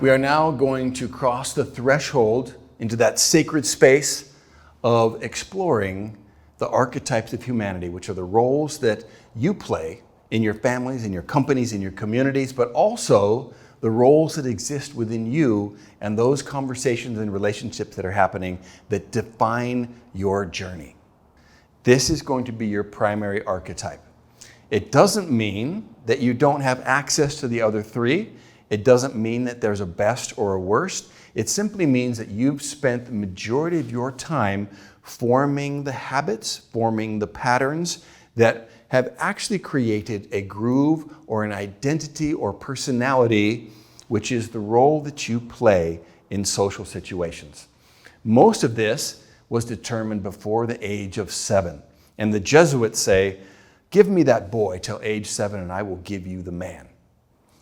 We are now going to cross the threshold into that sacred space of exploring the archetypes of humanity, which are the roles that you play in your families, in your companies, in your communities, but also the roles that exist within you and those conversations and relationships that are happening that define your journey. This is going to be your primary archetype. It doesn't mean that you don't have access to the other three. It doesn't mean that there's a best or a worst. It simply means that you've spent the majority of your time forming the habits, forming the patterns that have actually created a groove or an identity or personality, which is the role that you play in social situations. Most of this was determined before the age of 7. And the Jesuits say, "Give me that boy till age 7 and I will give you the man."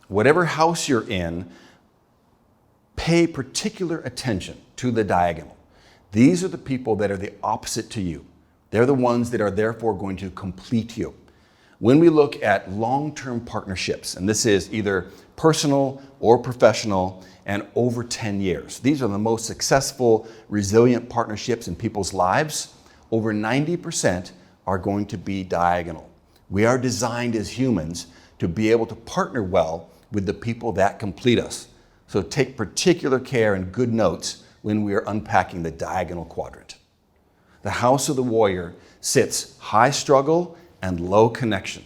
Whatever house you're in, pay particular attention to the diagonal. These are the people that are the opposite to you. They're the ones that are therefore going to complete you. When we look at long-term partnerships, and this is either personal or professional and over 10 years, these are the most successful, resilient partnerships in people's lives. Over 90% are going to be diagonal. We are designed as humans to be able to partner well with the people that complete us. So take particular care and good notes when we are unpacking the diagonal quadrant. The house of the warrior sits high struggle and low connection.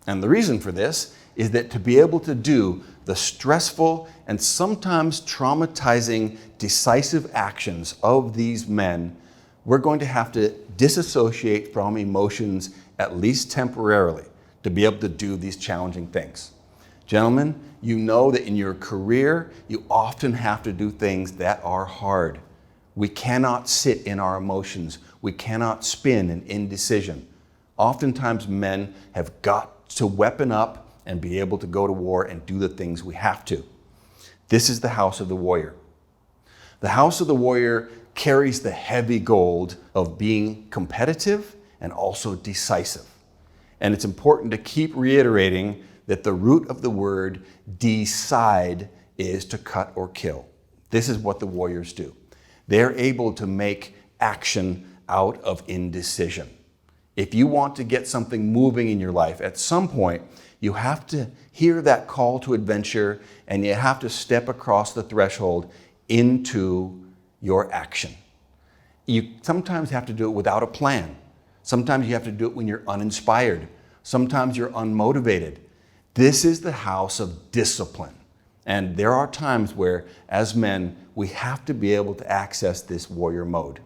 And the reason for this is that to be able to do the stressful and sometimes traumatizing decisive actions of these men, we're going to have to disassociate from emotions at least temporarily to be able to do these challenging things. Gentlemen, you know that in your career, you often have to do things that are hard. We cannot sit in our emotions. We cannot spin in indecision. Oftentimes men have got to weapon up and be able to go to war and do the things we have to. This is the house of the warrior. The house of the warrior carries the heavy gold of being competitive and also decisive. And it's important to keep reiterating that the root of the word decide is to cut or kill. This is what the warriors do. They're able to make action out of indecision. If you want to get something moving in your life, at some point, you have to hear that call to adventure and you have to step across the threshold into your action. You sometimes have to do it without a plan. Sometimes you have to do it when you're uninspired. Sometimes you're unmotivated. This is the house of discipline. And there are times where, as men, we have to be able to access this warrior mode.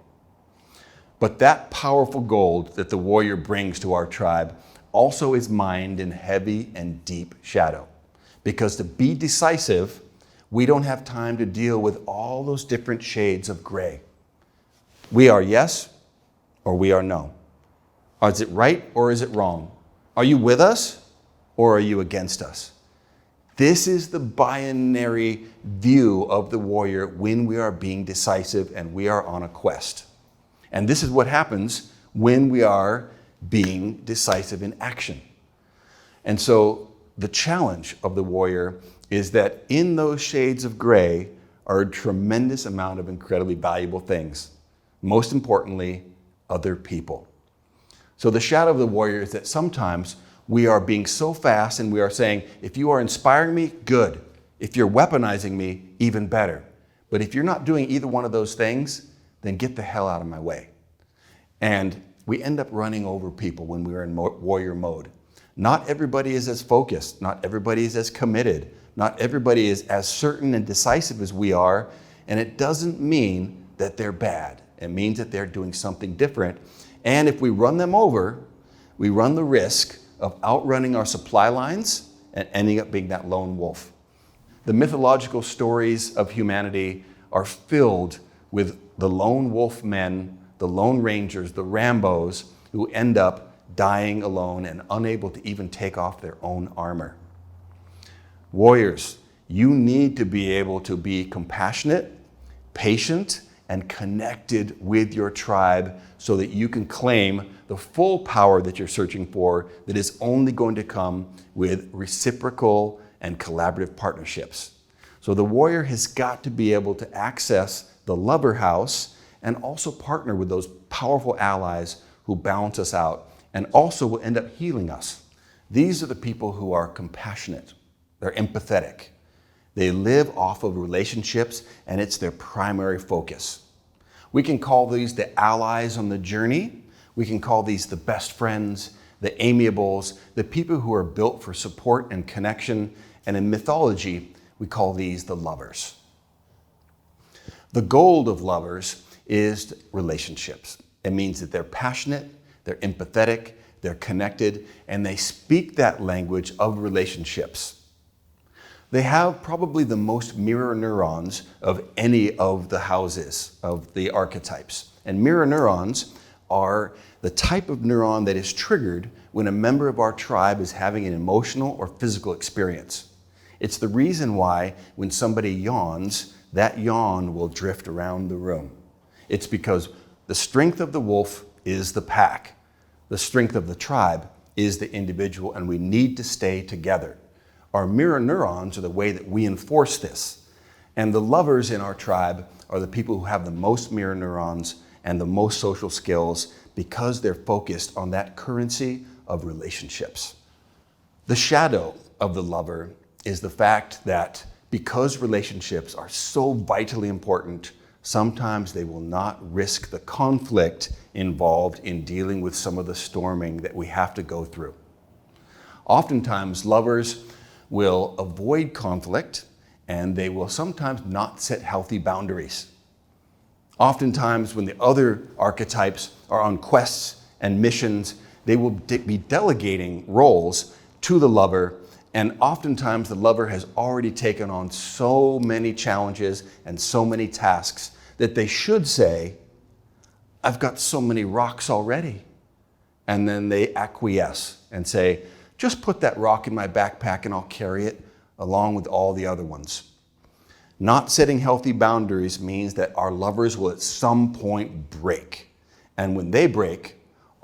But that powerful gold that the warrior brings to our tribe also is mined in heavy and deep shadow. Because to be decisive, we don't have time to deal with all those different shades of gray. We are yes or we are no. Is it right or is it wrong? Are you with us or are you against us? This is the binary view of the warrior when we are being decisive and we are on a quest. And this is what happens when we are being decisive in action. And so the challenge of the warrior is that in those shades of gray are a tremendous amount of incredibly valuable things. Most importantly, other people. So the shadow of the warrior is that sometimes we are being so fast and we are saying, if you are inspiring me, good. If you're weaponizing me, even better. But if you're not doing either one of those things, then get the hell out of my way. And we end up running over people when we're in warrior mode. Not everybody is as focused. Not everybody is as committed. Not everybody is as certain and decisive as we are. And it doesn't mean that they're bad. It means that they're doing something different. And if we run them over, we run the risk of outrunning our supply lines and ending up being that lone wolf. The mythological stories of humanity are filled with the lone wolf men, the lone rangers, the Rambos, who end up dying alone and unable to even take off their own armor. Warriors, you need to be able to be compassionate, patient, and connected with your tribe so that you can claim the full power that you're searching for that is only going to come with reciprocal and collaborative partnerships. So the warrior has got to be able to access the lover house and also partner with those powerful allies who balance us out and also will end up healing us. These are the people who are compassionate. They're empathetic. They live off of relationships, and it's their primary focus. We can call these the allies on the journey. We can call these the best friends, the amiables, the people who are built for support and connection. And in mythology, we call these the lovers. The goal of lovers is relationships. It means that they're passionate, they're empathetic, they're connected, and they speak that language of relationships. They have probably the most mirror neurons of any of the houses of the archetypes. And mirror neurons are the type of neuron that is triggered when a member of our tribe is having an emotional or physical experience. It's the reason why when somebody yawns, that yawn will drift around the room. It's because the strength of the wolf is the pack. The strength of the tribe is the individual, and we need to stay together. Our mirror neurons are the way that we enforce this. And the lovers in our tribe are the people who have the most mirror neurons and the most social skills because they're focused on that currency of relationships. The shadow of the lover is the fact that because relationships are so vitally important, sometimes they will not risk the conflict involved in dealing with some of the storming that we have to go through. Oftentimes, lovers will avoid conflict, and they will sometimes not set healthy boundaries. Oftentimes, when the other archetypes are on quests and missions, they will be delegating roles to the lover, and oftentimes the lover has already taken on so many challenges and so many tasks that they should say, I've got so many rocks already. And then they acquiesce and say, just put that rock in my backpack and I'll carry it along with all the other ones. Not setting healthy boundaries means that our lovers will at some point break. And when they break,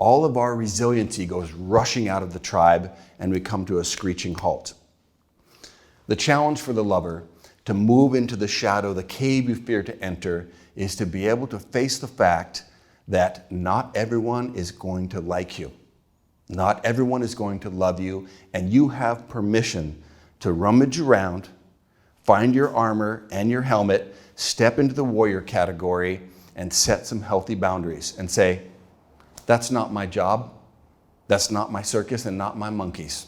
all of our resiliency goes rushing out of the tribe and we come to a screeching halt. The challenge for the lover to move into the shadow, the cave you fear to enter, is to be able to face the fact that not everyone is going to like you. Not everyone is going to love you, and you have permission to rummage around, find your armor and your helmet, step into the warrior category, and set some healthy boundaries and say, that's not my job, that's not my circus, and not my monkeys.